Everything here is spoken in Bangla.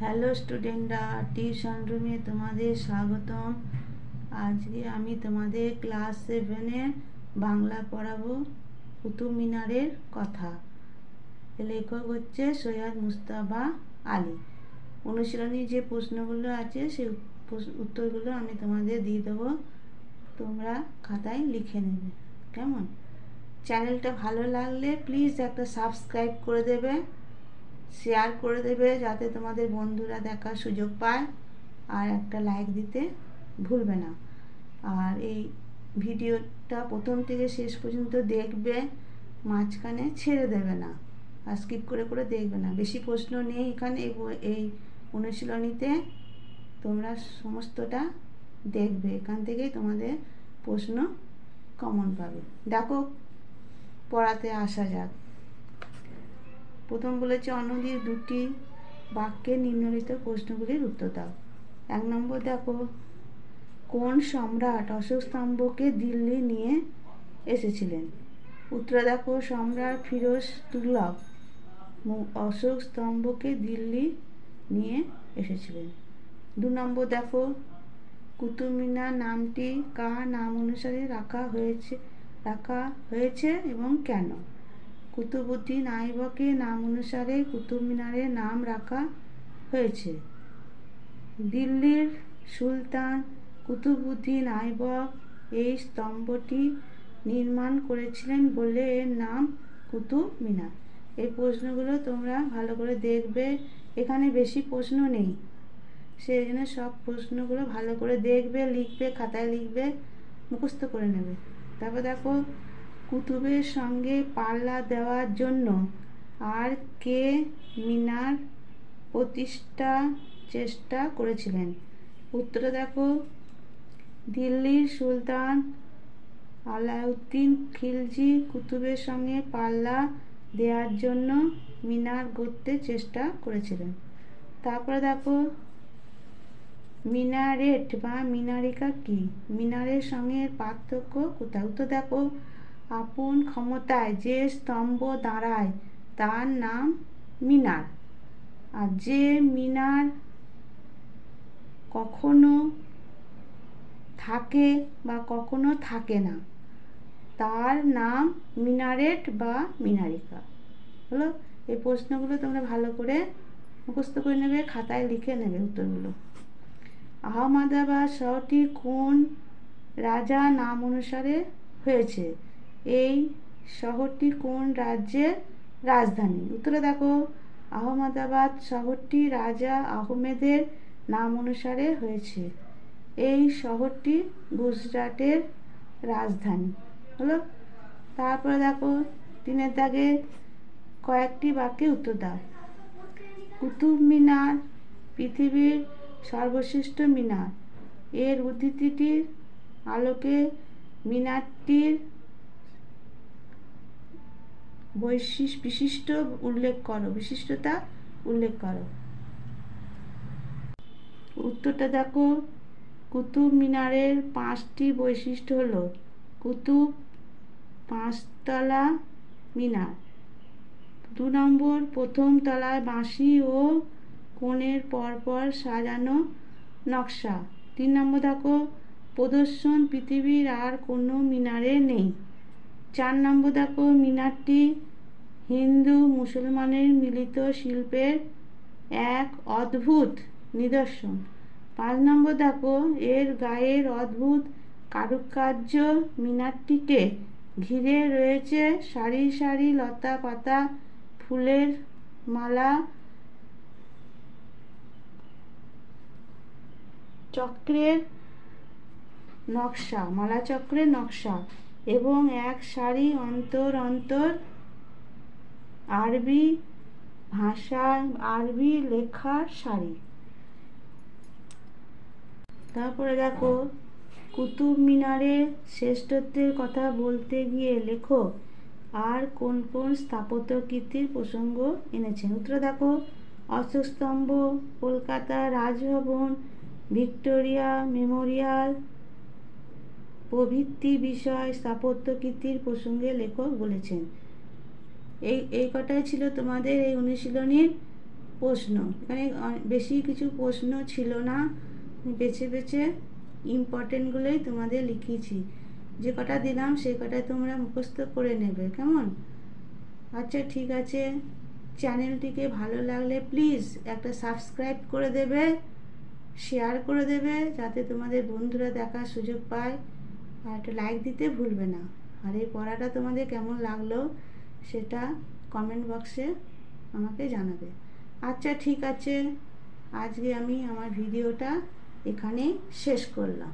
হ্যালো স্টুডেন্টরা, টিউশন রুমে তোমাদের স্বাগতম। আজকে আমি তোমাদের ক্লাস 7-এ বাংলা পড়াবো কুতুব মিনারের কথা। লেখক হচ্ছে সৈয়দ মুজতবা আলী। অনুশীলনী যে প্রশ্নগুলো আছে সেই উত্তরগুলো আমি তোমাদের দিয়ে দেবো, তোমরা খাতায় লিখে নেবে। কেমন? চ্যানেলটা ভালো লাগলে প্লিজ একটা সাবস্ক্রাইব করে দেবে, শেয়ার করে দেবে যাতে তোমাদের বন্ধুরা দেখার সুযোগ পায়, আর একটা লাইক দিতে ভুলবে না। আর এই ভিডিওটা প্রথম থেকে শেষ পর্যন্ত দেখবে, মাঝখানে ছেড়ে দেবে না, আর স্কিপ করে করে দেখবে না। বেশি প্রশ্ন নেই এখানে, এই অনুশীলনীতে তোমরা সমস্তটা দেখবে, এখান থেকেই তোমাদের প্রশ্ন কমন পাবে। দেখো, পড়াতে আসা যাক। প্রথম বলেছে অন্যদের দুটি বাক্যে নিম্নলিখিত প্রশ্নগুলির উত্তর দাও। 1 নম্বর দেখো, কোন সম্রাট অশোক স্তম্ভকে দিল্লি নিয়ে এসেছিলেন? উত্তর দেখো, সম্রাট ফিরোজ তুগলক অশোক স্তম্ভকে দিল্লি নিয়ে এসেছিলেন। 2 নম্বর দেখো, কুতুব মিনার নামটি কার নাম অনুসারে রাখা হয়েছে এবং কেন? কুতুবউদ্দিন আইবকের নাম অনুসারে কুতুব মিনারের নাম রাখা হয়েছে। দিল্লির সুলতান কুতুবউদ্দিন আইবক এই স্তম্ভটি নির্মাণ করেছিলেন বলে এর নাম কুতুব মিনার। এই প্রশ্নগুলো তোমরা ভালো করে দেখবে, এখানে বেশি প্রশ্ন নেই, সেই জন্য সব প্রশ্নগুলো ভালো করে দেখবে, লিখবে, খাতায় লিখবে, মুখস্থ করে নেবে। তারপর দেখো, কুতুবের সঙ্গে পাল্লা দেওয়ার জন্য আর কে মিনার প্রতিষ্ঠা চেষ্টা করেছিলেন? উত্তরে দেখো, দিল্লির সুলতান আলাউদ্দিন খিলজি কুতুবের সঙ্গে পাল্লা দেওয়ার জন্য মিনার গড়তে চেষ্টা করেছিলেন। তারপরে দেখো, মিনারেট বা মিনারিকা কি? মিনারের সঙ্গে পার্থক্য কোথায়? উত্তর দেখো, আপন ক্ষমতায় যে স্তম্ভ দাঁড়ায় তার নাম মিনার, আর যে মিনার কখনো থাকে বা কখনো থাকে না তার নাম মিনারেট বা মিনারিকা। হলো, এই প্রশ্নগুলো তোমরা ভালো করে মুখস্থ করে নেবে, খাতায় লিখে নেবে উত্তরগুলো। আহমেদাবাদ শহরটি কোন রাজা নাম অনুসারে হয়েছে? এই শহরটি কোন রাজ্যের রাজধানী? উত্তরে দেখো, আহমেদাবাদ শহরটি রাজা আহমেদের নাম অনুসারে হয়েছে। এই শহরটি গুজরাটের রাজধানী। হলো, তারপরে দেখো 3-এর দাগে কয়েকটি বাক্যে উত্তর দাও। কুতুব মিনার পৃথিবীর সর্বশ্রেষ্ঠ মিনার, এর উদ্ধৃতিটির আলোকে মিনারটির বিশিষ্টতা উল্লেখ করো। উত্তরটা দেখো, কুতুব মিনারের 5টি বৈশিষ্ট্য হলো: কুতুব 5তলা মিনার। 2 নম্বর, প্রথম তলায় বাঁশি ও কোণের পরপর সাজানো নকশা। 3 নম্বর দেখো, প্রদর্শন পৃথিবীর আর কোনো মিনারে নেই। 4 নম্বর দেখো, মিনারটি হিন্দু মুসলমানের মিলিত শিল্পের এক অদ্ভুত নিদর্শন। 5 নম্বর দেখো, এর গায়ের অদ্ভুত কারুকার্য, মিনারটিকে ঘিরে রয়েছে সারি সারি লতা পাতা, ফুলের মালা, চক্রের নকশা এবং এক সারি অন্তর অন্তর আরবি ভাষায় আরবি লেখার সারি। তারপরে দেখো, কুতুব মিনারের শ্রেষ্ঠত্বের কথা বলতে গিয়ে লেখক আর কোন কোন স্থাপত্যকৃতির প্রসঙ্গ এনেছেন? উত্তর দেখো, অশোক স্তম্ভ, কলকাতা রাজভবন, ভিক্টোরিয়া মেমোরিয়াল প্রভৃতি বিষয় স্থাপত্যকৃতির প্রসঙ্গে লেখক বলেছেন। এই কটাই ছিল তোমাদের এই অনুশীলনীর প্রশ্ন, এখানে বেশি কিছু প্রশ্ন ছিল না, বেছে বেছে ইম্পর্টেন্টগুলোই তোমাদের লিখিয়েছি। যে কটা দিলাম সেই কটা তোমরা মুখস্থ করে নেবে, কেমন? আচ্ছা ঠিক আছে, চ্যানেলটিকে ভালো লাগলে প্লিজ একটা সাবস্ক্রাইব করে দেবে, শেয়ার করে দেবে যাতে তোমাদের বন্ধুরা দেখার সুযোগ পায়, আর একটা লাইক দিতে ভুলবে না। আর এই পড়াটা তোমাদের কেমন লাগলো সেটা কমেন্ট বক্সে আমাকে জানাবে। আচ্ছা ঠিক আছে, আজকে আমি আমার ভিডিওটা এখানেই শেষ করলাম।